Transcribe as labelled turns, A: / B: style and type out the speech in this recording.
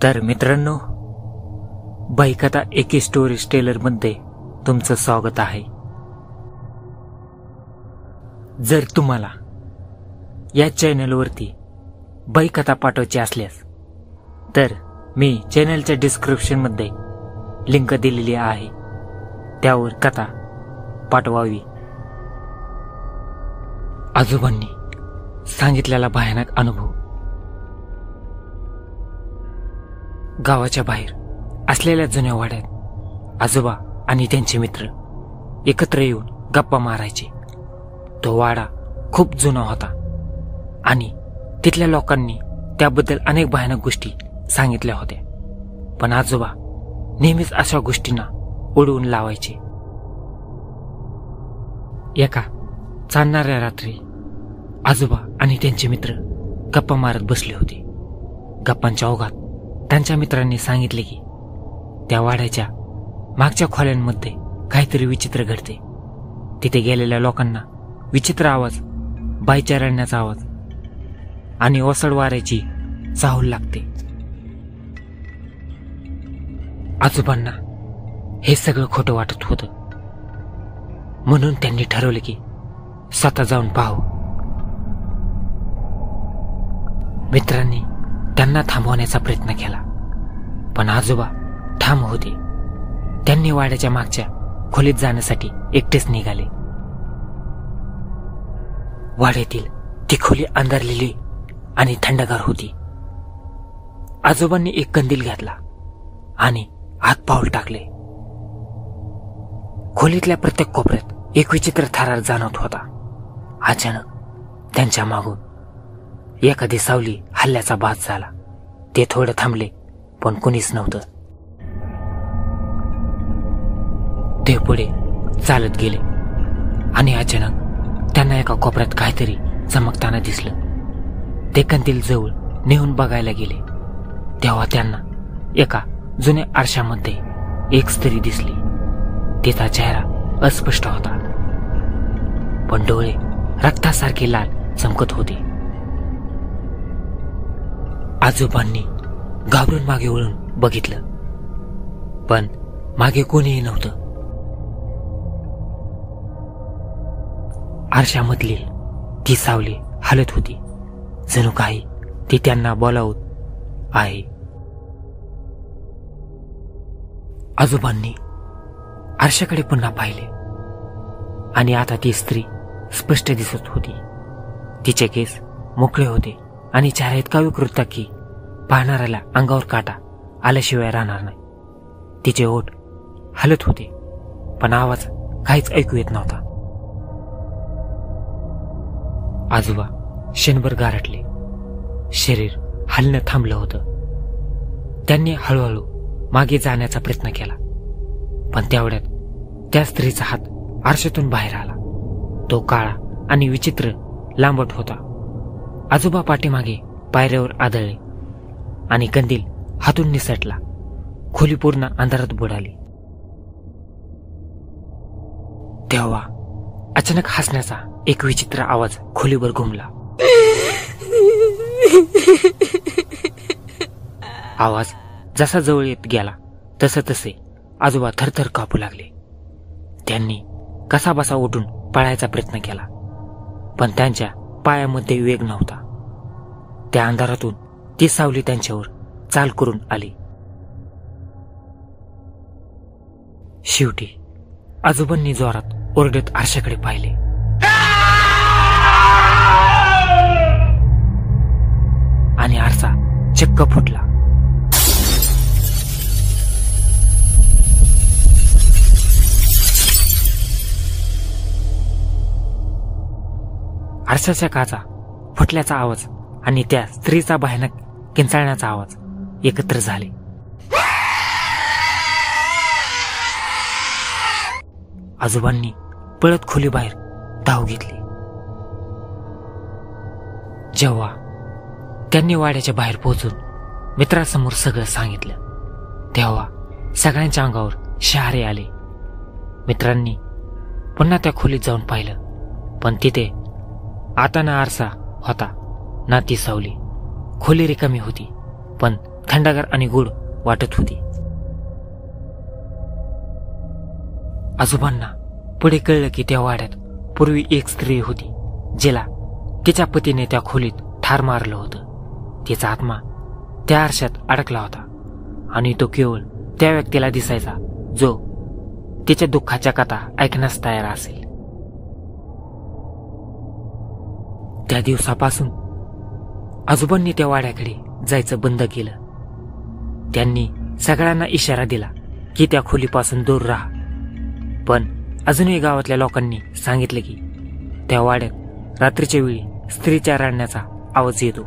A: तर मित्रांनो, बाईकथा एके स्टोरी टेलर मध्ये तुमचं स्वागत आहे. जर तुम्हाला या चॅनलवरती बाईकथा पाठवायची असल्यास तर मी चॅनलच्या डिस्क्रिप्शन मध्ये लिंक दिलेली आहे, त्यावर कथा पाठवावी. आजोबांनी सांगितलेला भयानक अनुभव. गावाच्या बाहेर असलेल्या जुन्या वाड्यात आजोबा आणि त्यांचे मित्र एकत्र येऊन गप्पा मारायचे. तो वाडा खूप जुना होता आणि तिथल्या लोकांनी त्याबद्दल अनेक भयानक गोष्टी सांगितल्या होत्या, पण आजोबा नेहमीच अशा गोष्टींना उडवून लावायचे. एका चांदणाऱ्या रात्री आजोबा आणि त्यांचे मित्र गप्पा मारत बसले होते. गप्पांच्या ओघात त्यांच्या मित्रांनी सांगितले की त्या वाड्याच्या मागच्या खोल्यांमध्ये काहीतरी विचित्र घडते. तिथे गेलेल्या लोकांना विचित्र आवाज, बाईच्या रडण्याचा आवाज आणि ओसड वाऱ्याची चाहूल लागते. आजोबांना हे सगळं खोटं वाटत होतं, म्हणून त्यांनी ठरवले की स्वतः जाऊन पाहू. मित्रांनी त्यांना थांबवण्याचा प्रयत्न केला, पण आजोबा ठाम होते. त्यांनी वाड्याच्या मागच्या खोलीत जाण्यासाठी एकटेच निघाले. वाड्यातील ती खोली अंधारलेली आणि थंडगार होती. आजोबांनी एक कंदील घातला आणि हात पाऊल टाकले. खोलीतल्या प्रत्येक कोपऱ्यात एक विचित्र थरार जाणवत होता. अचानक त्यांच्या मागून एखादी सावली हल्ल्याचा भास झाला. ते थोडे थांबले, पण कुणीच नव्हतं. ते पुढे चालत गेले आणि अचानक त्यांना एका कोपऱ्यात काहीतरी चमकताना दिसलं. ते कंदील जवळ नेऊन बघायला गेले तेव्हा त्यांना एका जुन्या आरशामध्ये एक स्त्री दिसली. तिचा चेहरा अस्पष्ट होता, पण डोळे रक्तासारखे लाल चमकत होते. आजोबांनी घाबरून मागे वळून बघितलं, पण मागे कोणीही नव्हतं. आरशामधली ती सावली हलत होती, जणू काही ती त्यांना बोलावत आहे. आजोबांनी आरशाकडे पुन्हा पाहिले आणि आता ती स्त्री स्पष्ट दिसत होती. तिचे केस मोकळे होते आणि चेहरा इतका विकृत की पाहणाऱ्याला अंगावर काटा आल्याशिवाय राहणार नाही. तिचे ओठ हलत होते, पण आवाज काहीच ऐकू येत नव्हता. आजोबा क्षणभर गारठले. शरीर हलणं थांबलं होतं. त्यांनी हळूहळू मागे जाण्याचा प्रयत्न केला, पण तेवढ्यात त्या स्त्रीचा हात आरशातून बाहेर आला. तो काळा आणि विचित्र लांबट होता. आजोबा पाठीमागे पायऱ्यावर आदळले आणि कंदील हातून निसटला. खोली पूर्ण अंधारात बुडाली. तेव्हा अचानक हसण्याचा एक विचित्र आवाज खोलीवर घुमला. आवाज जसा जवळ येत गेला तसे तसे आजोबा थरथर कापू लागले. त्यांनी कसाबसा उठून पळायचा प्रयत्न केला, पण त्यांच्या पायामध्ये वेग नव्हता. त्या अंधारातून ती सावली त्यांच्यावर चाल करून आली. शेवटी आजोबांनी जोरात ओरडत आरशाकडे पाहिले. आणि आरसा चक्क फुटला. आरशाच्या काचा फुटल्याचा आवाज आणि त्या स्त्रीचा भयानक किंचाळण्याचा आवाज एकत्र झाले. आजोबांनी पळत खोलीबाहेर धाव घेतली. जेव्हा त्यांनी वाड्याच्या बाहेर पोहोचून मित्रासमोर सगळं सांगितलं तेव्हा सगळ्यांच्या अंगावर शहारे आले. मित्रांनी पुन्हा त्या खोलीत जाऊन पाहिलं, पण तिथे आता ना आरसा होता ना ती सावली. खोली रिकामी होती, पण थंडगार आणि गोड वाटत होती. आजोबांना पुढे कळलं की त्या वाड्यात पूर्वी एक स्त्री होती जिला तिच्या पतीने त्या खोलीत ठार मारलं होतं. तिचा आत्मा त्या आरशात अडकला होता आणि तो केवळ त्या व्यक्तीला दिसायचा जो तिच्या दुःखाच्या कथा ऐकण्यास तयार असेल. त्या दिवसापासून आजोबांनी त्या वाड्याकडे जायचं बंद केलं. त्यांनी सगळ्यांना इशारा दिला की त्या खोलीपासून दूर राहा, पण अजूनही गावातल्या लोकांनी सांगितलं की त्या वाड्यात रात्रीच्या वेळी स्त्रीच्या रडण्याचा आवाज येतो.